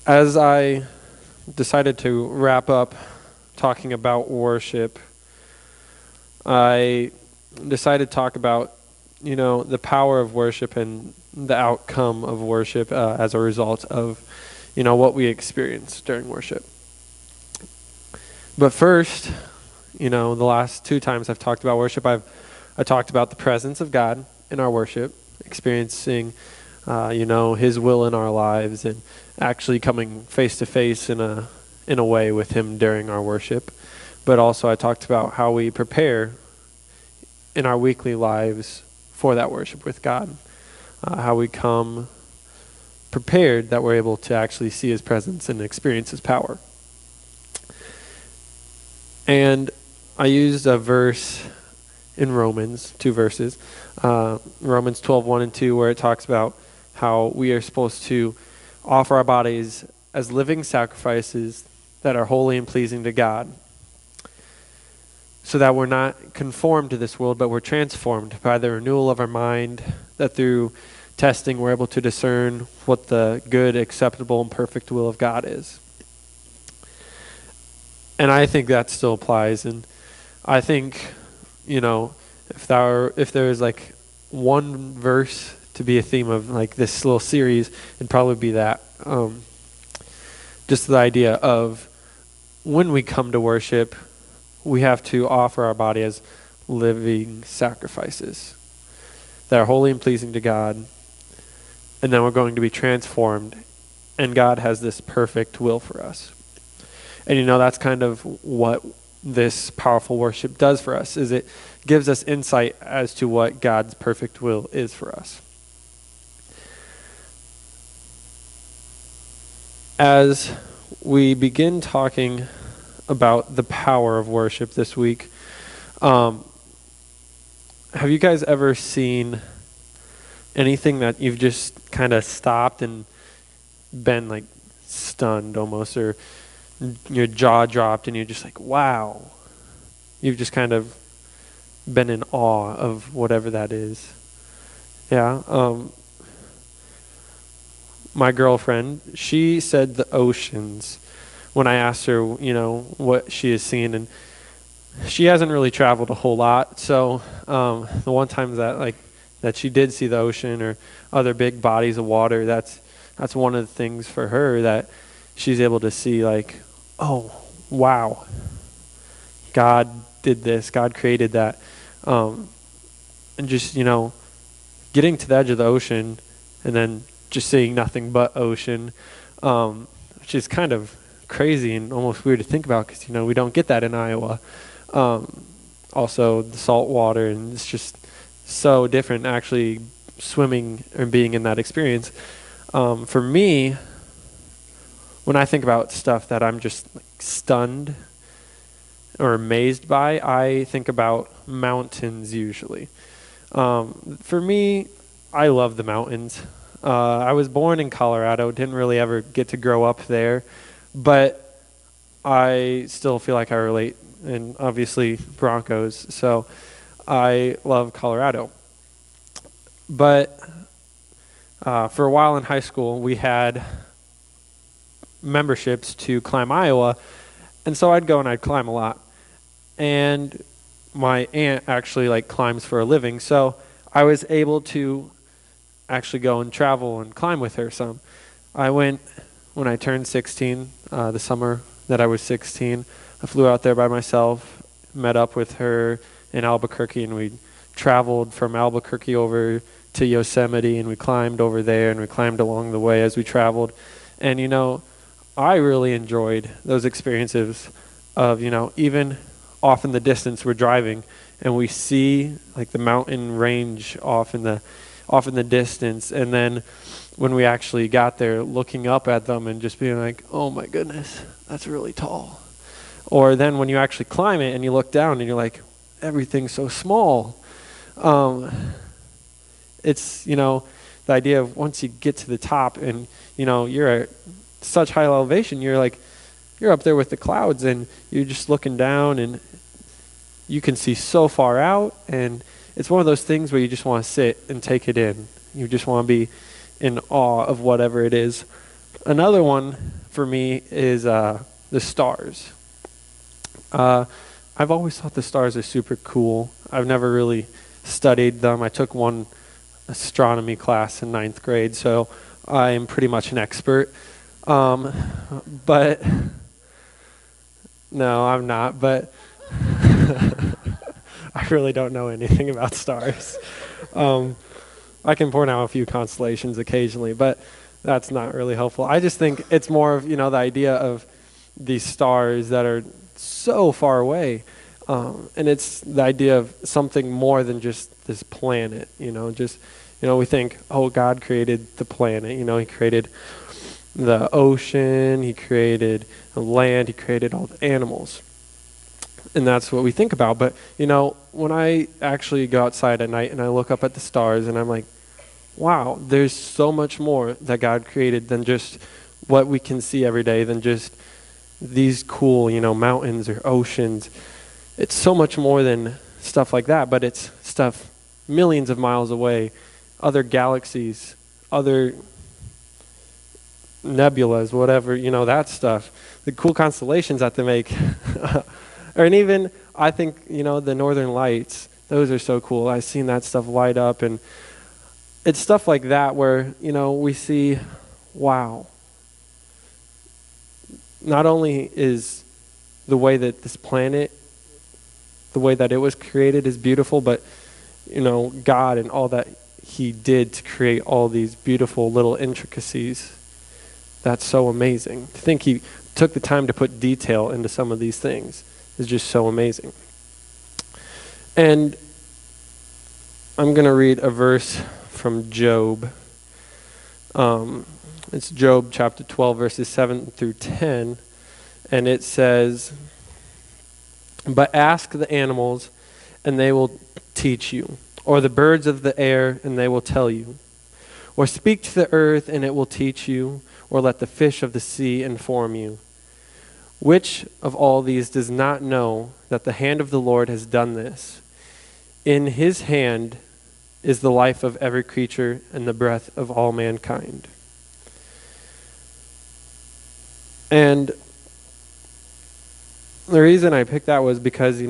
As I decided to wrap up talking about worship, I decided to talk about, the power of worship and the outcome of worship as a result of, what we experience during worship. But first, the last two times I've talked about worship, I talked about the presence of God in our worship, experiencing, His will in our lives, and actually coming face to face in a way with Him during our worship. But also I talked about how we prepare in our weekly lives for that worship with God, how we come prepared that we're able to actually see His presence and experience His power. And I used a verse in Romans, two verses, Romans 12:1 and 2, where it talks about how we are supposed to offer our bodies as living sacrifices that are holy and pleasing to God, so that we're not conformed to this world, but we're transformed by the renewal of our mind, that through testing we're able to discern what the good, acceptable, and perfect will of God is. And I think that still applies. And I think, if there is like one verse to be a theme of like this little series, it'd probably be that. Just the idea of when we come to worship, we have to offer our body as living sacrifices that are holy and pleasing to God. And then we're going to be transformed. And God has this perfect will for us. And that's kind of what this powerful worship does for us, is it gives us insight as to what God's perfect will is for us. As we begin talking about the power of worship this week, have you guys ever seen anything that you've just kind of stopped and been like stunned almost, or your jaw dropped and you're just like, wow? You've just kind of been in awe of whatever that is. Yeah. My girlfriend, she said the oceans when I asked her, what she has seen, and she hasn't really traveled a whole lot. So the one time that she did see the ocean or other big bodies of water, that's one of the things for her that she's able to see, like, oh, wow, God did this, God created that. And just, getting to the edge of the ocean and then just seeing nothing but ocean, which is kind of crazy and almost weird to think about because, we don't get that in Iowa. Also, the salt water, and it's just so different actually swimming and being in that experience. For me, when I think about stuff that I'm just like stunned or amazed by, I think about mountains usually. For me, I love the mountains. I was born in Colorado, didn't really ever get to grow up there, but I still feel like I relate, and obviously Broncos, so I love Colorado. But for a while in high school, we had memberships to climb Iowa, and so I'd go and I'd climb a lot. And my aunt actually climbs for a living, so I was able to actually go and travel and climb with her some. I went when I turned 16, the summer that I was 16. I flew out there by myself, met up with her in Albuquerque, and we traveled from Albuquerque over to Yosemite, and we climbed over there, and we climbed along the way as we traveled. And, I really enjoyed those experiences of, even off in the distance we're driving and we see the mountain range off in the distance, and then when we actually got there, looking up at them and just being like, oh my goodness, that's really tall. Or then when you actually climb it and you look down and you're like, everything's so small. It's, the idea of once you get to the top and, you're at such high elevation, you're up there with the clouds and you're just looking down and you can see so far out, and it's one of those things where you just want to sit and take it in. You just want to be in awe of whatever it is. Another one for me is the stars. I've always thought the stars are super cool. I've never really studied them. I took one astronomy class in ninth grade, so I am pretty much an expert. But no, I'm not. But I really don't know anything about stars. I can point out a few constellations occasionally, but that's not really helpful. I just think it's more of, the idea of these stars that are so far away. And it's the idea of something more than just this planet, we think, oh, God created the planet, he created the ocean, he created the land, he created all the animals. And that's what we think about. But, when I actually go outside at night and I look up at the stars and I'm like, wow, there's so much more that God created than just what we can see every day, than just these cool, mountains or oceans. It's so much more than stuff like that, but it's stuff millions of miles away, other galaxies, other nebulas, whatever, that stuff. The cool constellations that they make. And even, I think, the northern lights, those are so cool. I've seen that stuff light up, and it's stuff like that where, we see, wow. Not only is the way that this planet, the way that it was created is beautiful, but, God and all that he did to create all these beautiful little intricacies, that's so amazing. To think he took the time to put detail into some of these things is just so amazing. And I'm going to read a verse from Job. It's Job chapter 12, verses 7 through 10. And it says, "But ask the animals, and they will teach you, or the birds of the air, and they will tell you. Or speak to the earth, and it will teach you, or let the fish of the sea inform you. Which of all these does not know that the hand of the Lord has done this? In his hand is the life of every creature and the breath of all mankind." And the reason I picked that was because,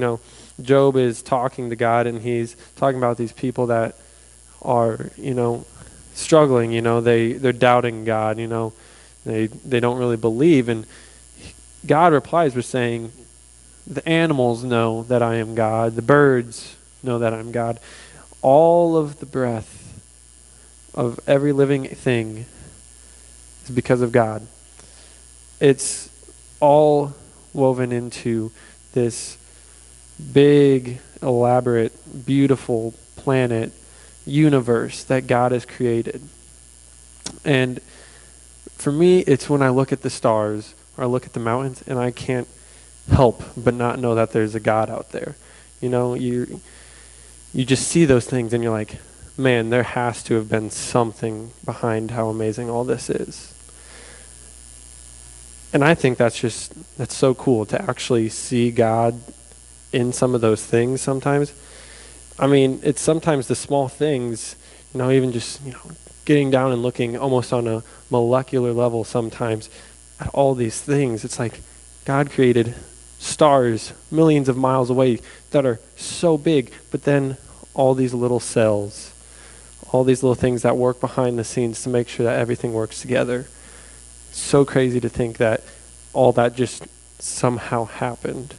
Job is talking to God, and he's talking about these people that are, struggling, they're doubting God, they don't really believe. And God replies with saying, the animals know that I am God, the birds know that I'm God. All of the breath of every living thing is because of God. It's all woven into this big, elaborate, beautiful planet, universe that God has created. And for me, it's when I look at the stars or I look at the mountains and I can't help but not know that there's a God out there. You just see those things and you're like, man, there has to have been something behind how amazing all this is. And I think that's so cool to actually see God in some of those things sometimes. I mean, it's sometimes the small things, even just, getting down and looking almost on a molecular level sometimes at all these things. It's like God created stars millions of miles away that are so big, but then all these little cells, all these little things that work behind the scenes to make sure that everything works together. So crazy to think that all that just somehow happened.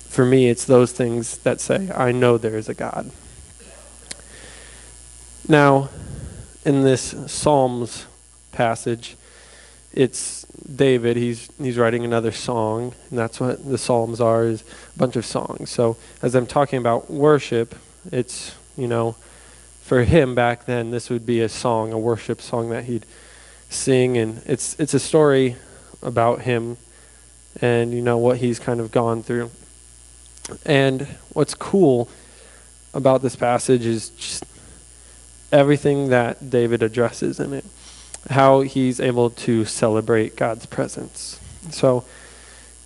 For me, it's those things that say, I know there is a God. Now, in this Psalms passage, it's David, he's writing another song, and that's what the Psalms are, is a bunch of songs. So as I'm talking about worship, it's, for him back then, this would be a song, a worship song that he'd sing, and it's a story about him and, what he's kind of gone through. And what's cool about this passage is just everything that David addresses in it, how he's able to celebrate God's presence. So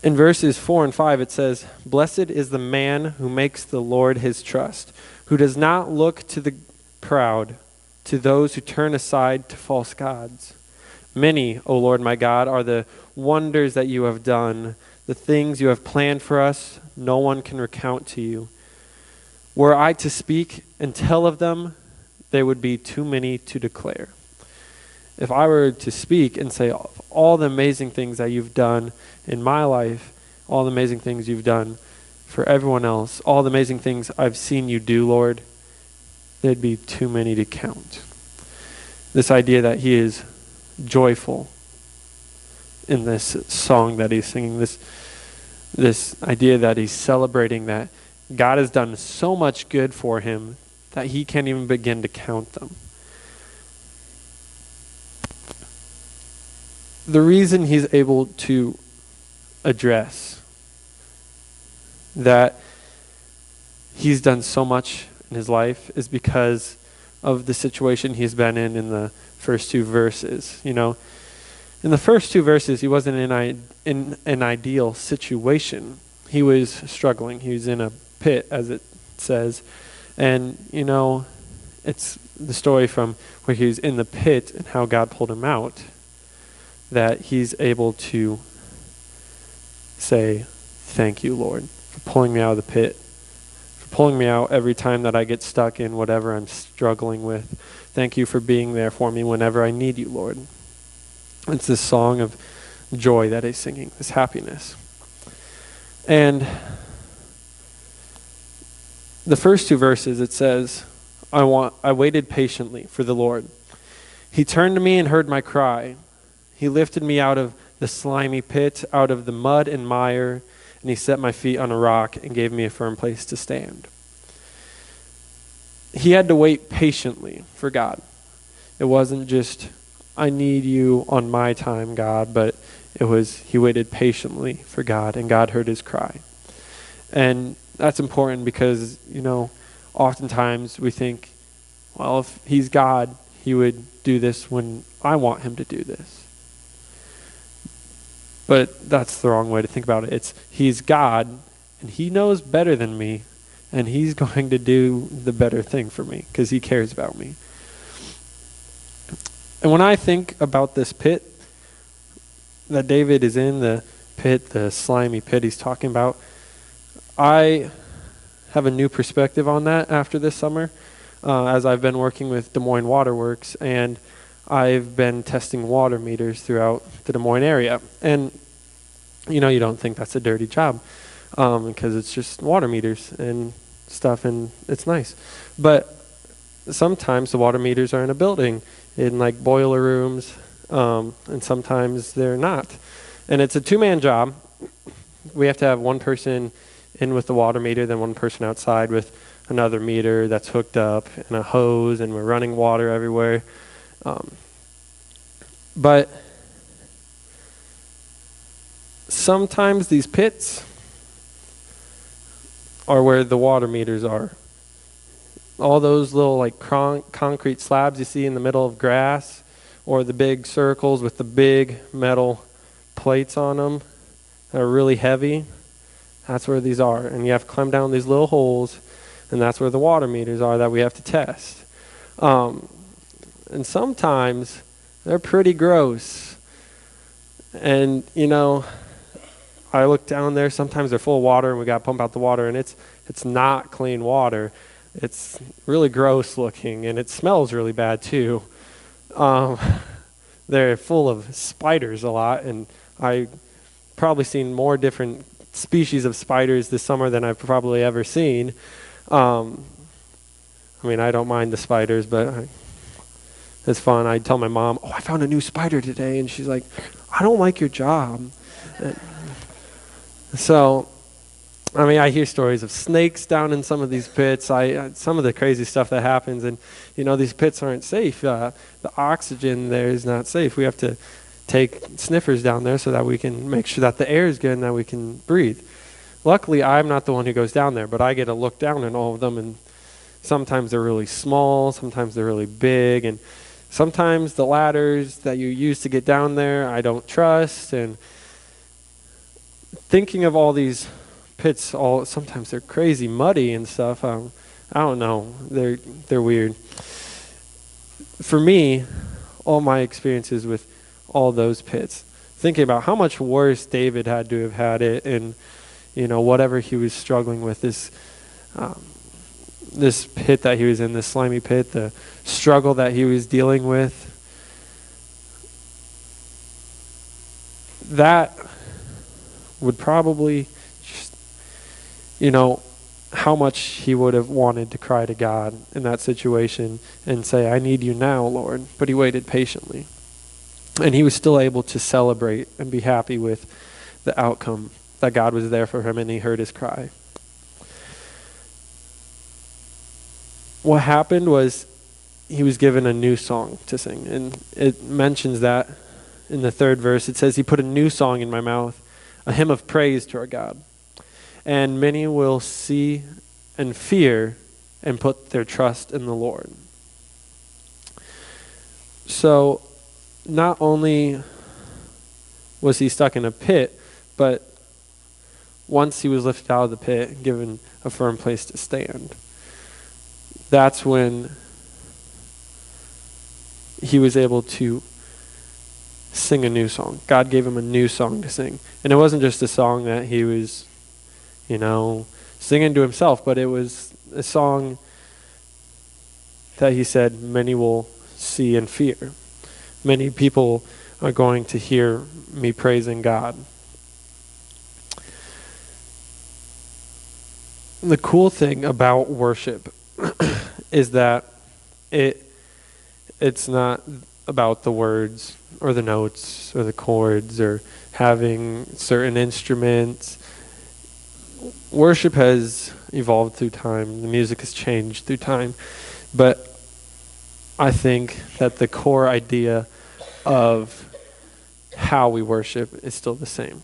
in verses 4 and 5 it says, "Blessed is the man who makes the Lord his trust, who does not look to the proud, to those who turn aside to false gods. Many, O Lord my God, are the wonders that you have done, the things you have planned for us, no one can recount to you. Were I to speak and tell of them, they would be too many to declare. If I were to speak and say all the amazing things that you've done in my life, all the amazing things you've done for everyone else, all the amazing things I've seen you do, Lord, there'd be too many to count. This idea that he is joyful in this song that he's singing, this idea that he's celebrating that God has done so much good for him that he can't even begin to count them. The reason he's able to address that he's done so much in his life is because of the situation he's been in the first two verses. You know, in the first two verses, he wasn't in an ideal situation. He was struggling. He was in a pit, as it says. And, you know, it's the story from where he was in the pit and how God pulled him out that he's able to say, thank you, Lord, for pulling me out of the pit, for pulling me out every time that I get stuck in whatever I'm struggling with. Thank you for being there for me whenever I need you, Lord. It's this song of joy that he's singing, this happiness. And the first two verses, it says, I waited patiently for the Lord. He turned to me and heard my cry. He lifted me out of the slimy pit, out of the mud and mire, and he set my feet on a rock and gave me a firm place to stand. He had to wait patiently for God. It wasn't just, I need you on my time, God, but it was, he waited patiently for God, and God heard his cry. And that's important because, you know, oftentimes we think, well, if he's God, he would do this when I want him to do this. But that's the wrong way to think about it. He's God, and he knows better than me, and he's going to do the better thing for me because he cares about me. And when I think about this pit that David is in, the pit, the slimy pit he's talking about, I have a new perspective on that after this summer, as I've been working with Des Moines Waterworks, and I've been testing water meters throughout the Des Moines area. And, you know, you don't think that's a dirty job because it's just water meters and stuff, and it's nice. But sometimes the water meters are in a building, in like boiler rooms, and sometimes they're not. And it's a two-man job. We have to have one person in with the water meter, then one person outside with another meter that's hooked up and a hose, and we're running water everywhere. But sometimes these pits are where the water meters are. All those little like concrete slabs you see in the middle of grass, or the big circles with the big metal plates on them that are really heavy, that's where these are. And you have to climb down these little holes, and that's where the water meters are that we have to test. And sometimes they're pretty gross. And, you know, I look down there, sometimes they're full of water, and we got to pump out the water, and it's not clean water. It's really gross looking, and it smells really bad too. They're full of spiders a lot, and I probably seen more different species of spiders this summer than I've probably ever seen. I mean, I don't mind the spiders, but it's fun. I tell my mom, I found a new spider today, and she's like, I don't like your job. So, I mean, I hear stories of snakes down in some of these pits. Some of the crazy stuff that happens, and you know, these pits aren't safe. The oxygen there is not safe. We have to take sniffers down there so that we can make sure that the air is good and that we can breathe. Luckily, I'm not the one who goes down there, but I get to look down in all of them, and sometimes they're really small, sometimes they're really big, and sometimes the ladders that you use to get down there I don't trust. And thinking of all these pits, sometimes they're crazy muddy and stuff. I don't know, they're weird. For me, all my experiences with all those pits. Thinking about how much worse David had to have had it, and whatever he was struggling with, this pit that he was in, this slimy pit, the struggle that he was dealing with, that would probably just, how much he would have wanted to cry to God in that situation and say, I need you now, Lord. But he waited patiently. And he was still able to celebrate and be happy with the outcome, that God was there for him and he heard his cry. What happened was he was given a new song to sing. And it mentions that in the 3rd verse. It says, he put a new song in my mouth, a hymn of praise to our God. And many will see and fear and put their trust in the Lord. So not only was he stuck in a pit, but once he was lifted out of the pit and given a firm place to stand, that's when he was able to sing a new song. God gave him a new song to sing. And it wasn't just a song that he was, singing to himself, but it was a song that he said, many will see and fear. Many people are going to hear me praising God. The cool thing about worship is that it's not about the words or the notes or the chords or having certain instruments. Worship has evolved through time. The music has changed through time. But I think that the core idea of how we worship is still the same.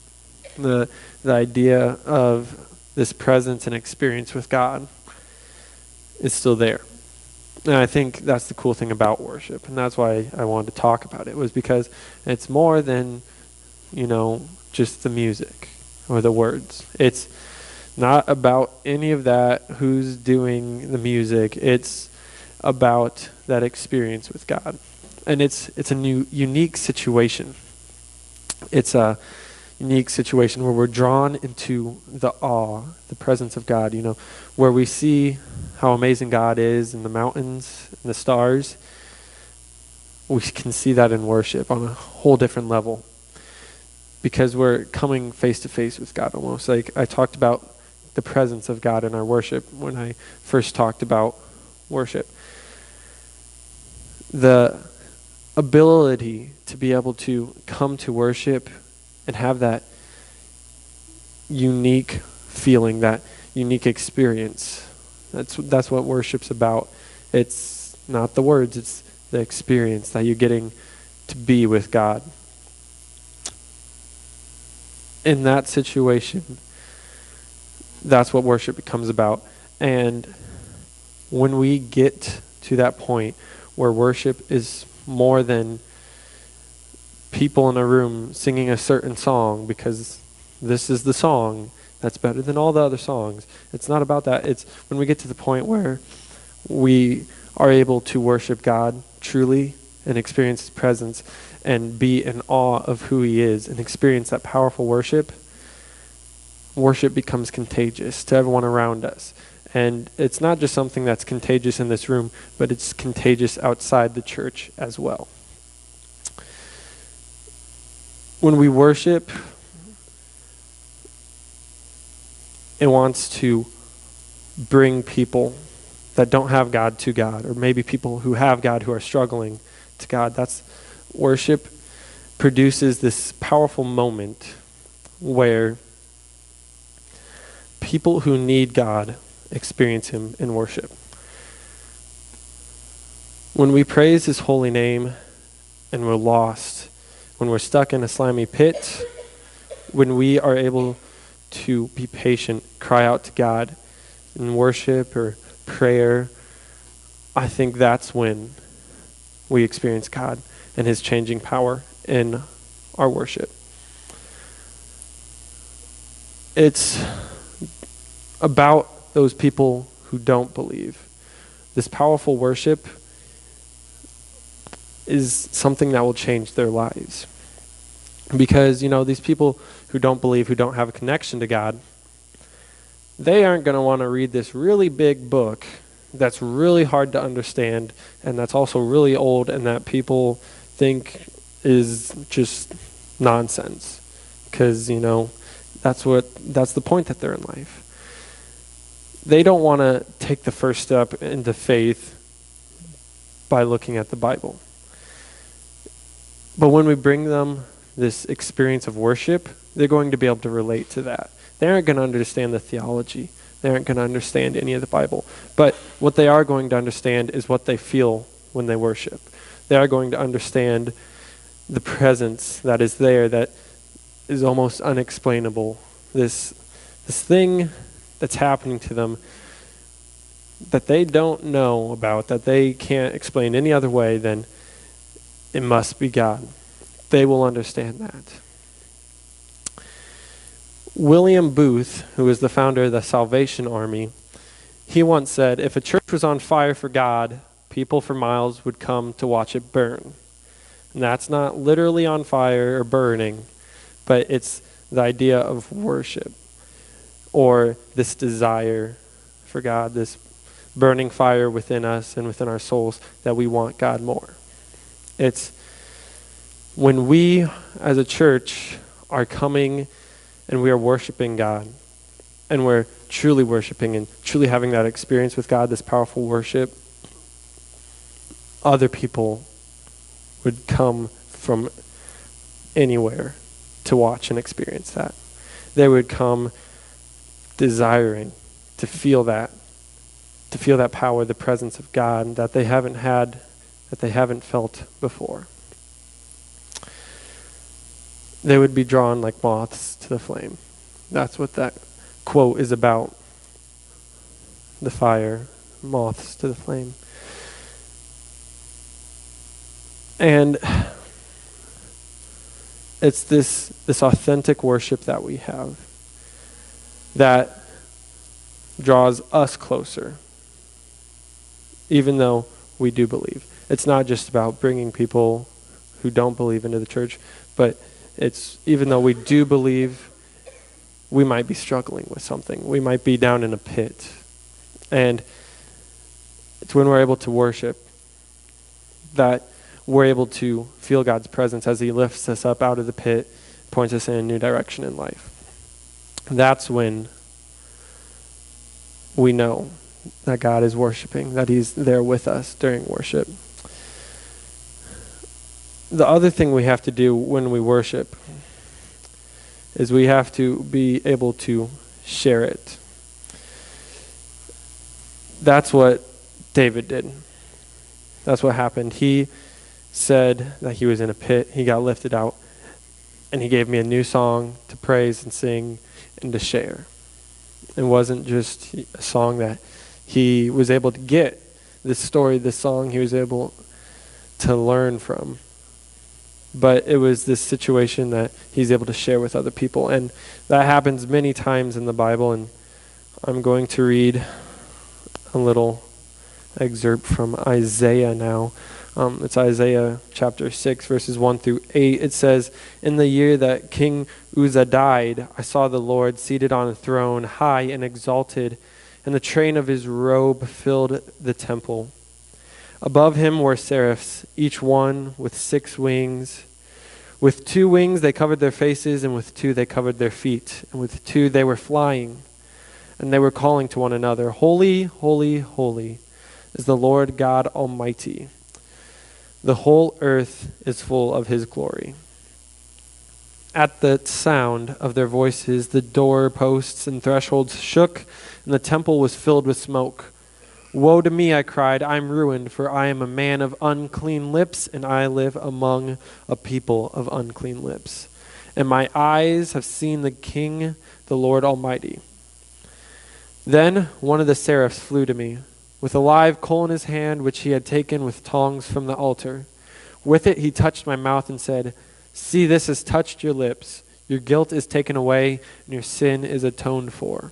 The idea of this presence and experience with God is still there. And I think that's the cool thing about worship. And that's why I wanted to talk about it, was because it's more than, just the music or the words. It's not about any of that, who's doing the music. It's about that experience with God. And it's a unique situation. It's a unique situation where we're drawn into the awe, the presence of God, where we see how amazing God is in the mountains and the stars. We can see that in worship on a whole different level, because we're coming face to face with God almost. Like I talked about the presence of God in our worship when I first talked about worship. The ability to be able to come to worship and have that unique feeling, that unique experience. That's what worship's about. It's not the words, it's the experience that you're getting to be with God. In that situation, that's what worship becomes about. And when we get to that point where worship is more than people in a room singing a certain song because this is the song that's better than all the other songs. It's not about that. It's when we get to the point where we are able to worship God truly and experience His presence and be in awe of who He is and experience that powerful worship. Worship becomes contagious to everyone around us. And it's not just something that's contagious in this room, but it's contagious outside the church as well. When we worship, it wants to bring people that don't have God to God, or maybe people who have God who are struggling to God. That's worship produces this powerful moment where people who need God experience Him in worship. When we praise His holy name and we're lost, when we're stuck in a slimy pit, when we are able to be patient, cry out to God in worship or prayer, I think that's when we experience God and His changing power in our worship. It's about those people who don't believe. This powerful worship is something that will change their lives. Because, these people who don't believe, who don't have a connection to God, they aren't going to want to read this really big book that's really hard to understand and that's also really old and that people think is just nonsense. Because, that's the point that they're in life. They don't want to take the first step into faith by looking at the Bible. But when we bring them this experience of worship, they're going to be able to relate to that. They aren't going to understand the theology. They aren't going to understand any of the Bible. But what they are going to understand is what they feel when they worship. They are going to understand the presence that is there that is almost unexplainable. This thing that's happening to them that they don't know about, that they can't explain any other way than it must be God. They will understand that. William Booth, who is the founder of the Salvation Army, he once said, if a church was on fire for God, people for miles would come to watch it burn. And that's not literally on fire or burning, but it's the idea of worship or this desire for God, this burning fire within us and within our souls that we want God more. It's when we as a church are coming and we are worshiping God, and we're truly worshiping and truly having that experience with God, this powerful worship, other people would come from anywhere to watch and experience that. They would come desiring to feel that power, the presence of God that they haven't had, that they haven't felt before. They would be drawn like moths to the flame. That's what that quote is about. The fire, moths to the flame. And it's this authentic worship that we have that draws us closer, even though we do believe. It's not just about bringing people who don't believe into the church, but it's even though we do believe, we might be struggling with something. We might be down in a pit. And it's when we're able to worship that we're able to feel God's presence as he lifts us up out of the pit, points us in a new direction in life. That's when we know that God is worshiping, that he's there with us during worship. The other thing we have to do when we worship is we have to be able to share it. That's what David did. That's what happened. He said that he was in a pit. He got lifted out. And he gave me a new song to praise and sing and to share. It wasn't just a song that he was able to get. This story, this song, he was able to learn from. But it was this situation that he's able to share with other people. And that happens many times in the Bible. And I'm going to read a little excerpt from Isaiah now. It's Isaiah chapter 6, verses 1 through 8. It says, "In the year that King Uzzah died, I saw the Lord seated on a throne, high and exalted, and the train of his robe filled the temple. Above him were seraphs, each one with 6 wings. With 2 wings they covered their faces, and with 2 they covered their feet, and with 2 they were flying. And they were calling to one another, 'Holy, holy, holy is the Lord God Almighty. The whole earth is full of his glory.' At the sound of their voices, the door posts and thresholds shook, and the temple was filled with smoke. 'Woe to me,' I cried, 'I am ruined, for I am a man of unclean lips, and I live among a people of unclean lips. And my eyes have seen the King, the Lord Almighty.' Then one of the seraphs flew to me, with a live coal in his hand, which he had taken with tongs from the altar. With it he touched my mouth and said, 'See, this has touched your lips. Your guilt is taken away, and your sin is atoned for.'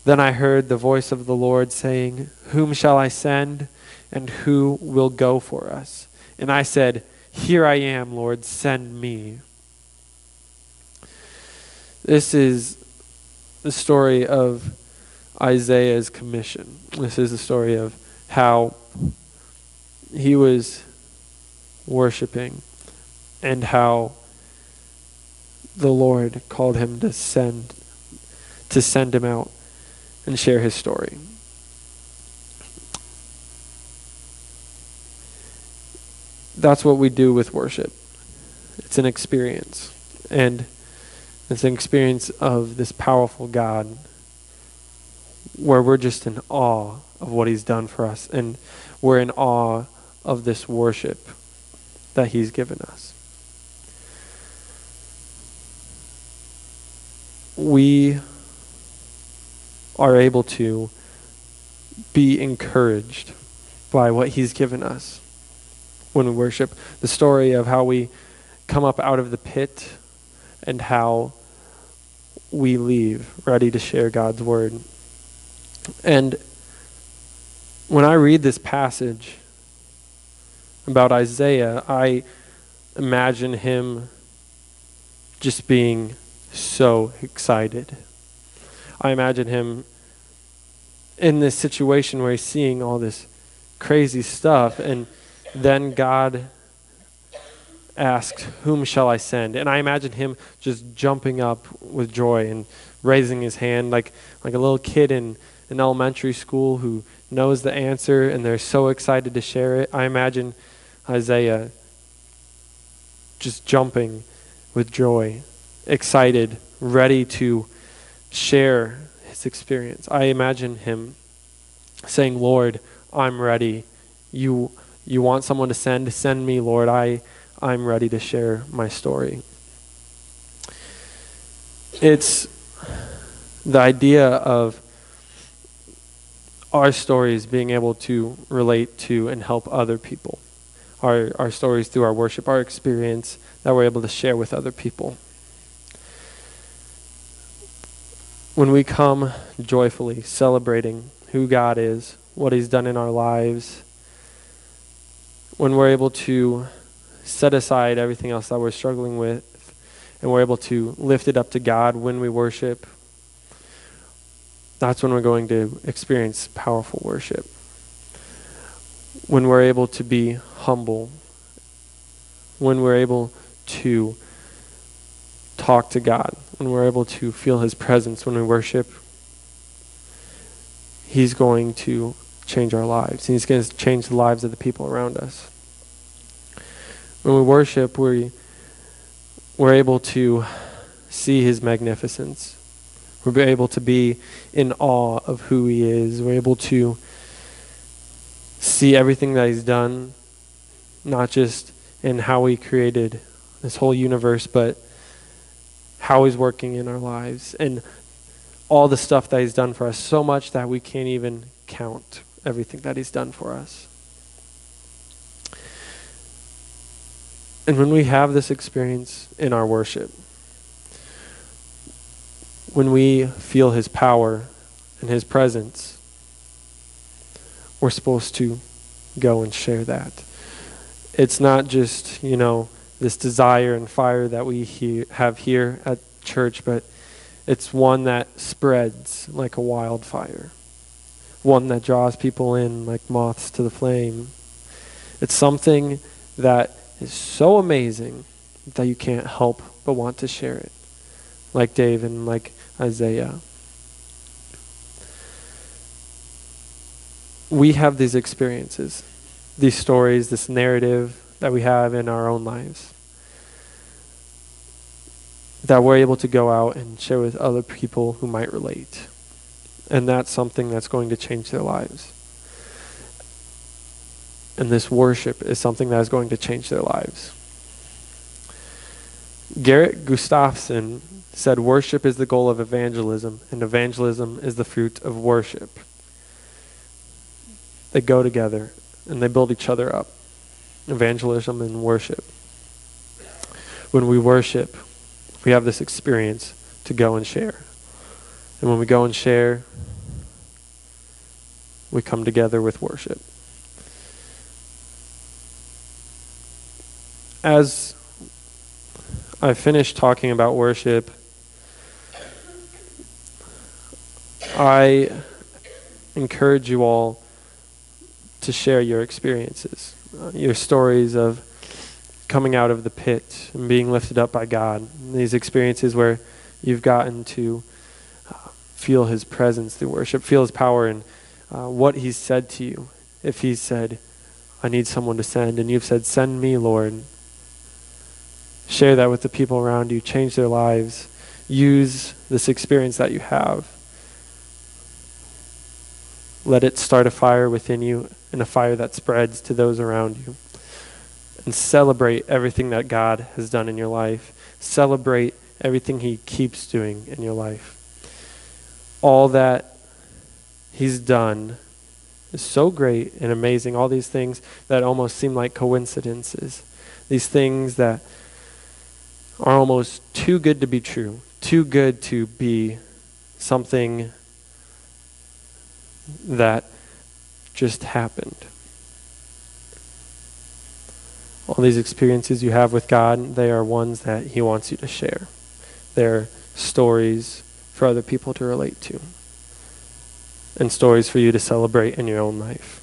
Then I heard the voice of the Lord saying, 'Whom shall I send, and who will go for us?' And I said, 'Here I am, Lord, send me.' This is the story of Isaiah's commission. This is the story of how he was worshiping and how the Lord called him to send him out and share his story. That's what we do with worship. It's an experience. And it's an experience of this powerful God where we're just in awe of what he's done for us. And we're in awe of this worship that he's given us. We are able to be encouraged by what he's given us when we worship. The story of how we come up out of the pit and how we leave ready to share God's word. And when I read this passage about Isaiah, I imagine him just being so excited. I imagine him in this situation where he's seeing all this crazy stuff, and then God asked, "Whom shall I send?" And I imagine him just jumping up with joy and raising his hand like a little kid in elementary school who knows the answer and they're so excited to share it. I imagine Isaiah just jumping with joy, excited, ready to share his experience. I imagine him saying, "Lord, I'm ready. You want someone to send me, Lord. I'm ready to share my story." It's the idea of our stories being able to relate to and help other people. Our stories through our worship, our experience that we're able to share with other people. When we come joyfully celebrating who God is, what he's done in our lives, when we're able to set aside everything else that we're struggling with, and we're able to lift it up to God when we worship, that's when we're going to experience powerful worship. When we're able to be humble, when we're able to talk to God, when we're able to feel his presence when we worship, he's going to change our lives. He's going to change the lives of the people around us. When we worship, we're able to see his magnificence. We're able to be in awe of who he is. We're able to see everything that he's done, not just in how he created this whole universe, but how he's working in our lives and all the stuff that he's done for us, so much that we can't even count everything that he's done for us. And when we have this experience in our worship, when we feel his power and his presence, we're supposed to go and share that. It's not just, this desire and fire that we have here at church, but it's one that spreads like a wildfire, one that draws people in like moths to the flame. It's something that is so amazing that you can't help but want to share it, like Dave and like Isaiah. We have these experiences, these stories, this narrative that we have in our own lives that we're able to go out and share with other people who might relate. And that's something that's going to change their lives. And this worship is something that is going to change their lives. Garrett Gustafson said, "Worship is the goal of evangelism, and evangelism is the fruit of worship." They go together, and they build each other up. Evangelism and worship. When we worship, we have this experience to go and share. And when we go and share, we come together with worship. As I finished talking about worship, I encourage you all to share your experiences, your stories of coming out of the pit and being lifted up by God. These experiences where you've gotten to feel his presence through worship, feel his power in what he's said to you. If he said, I need someone to send, and you've said, send me, Lord. Share that with the people around you. Change their lives. Use this experience that you have. Let it start a fire within you and a fire that spreads to those around you. And celebrate everything that God has done in your life. Celebrate everything he keeps doing in your life. All that he's done is so great and amazing. All these things that almost seem like coincidences. These things that are almost too good to be true. Too good to be something that just happened. All these experiences you have with God, they are ones that he wants you to share. They're stories for other people to relate to, and stories for you to celebrate in your own life.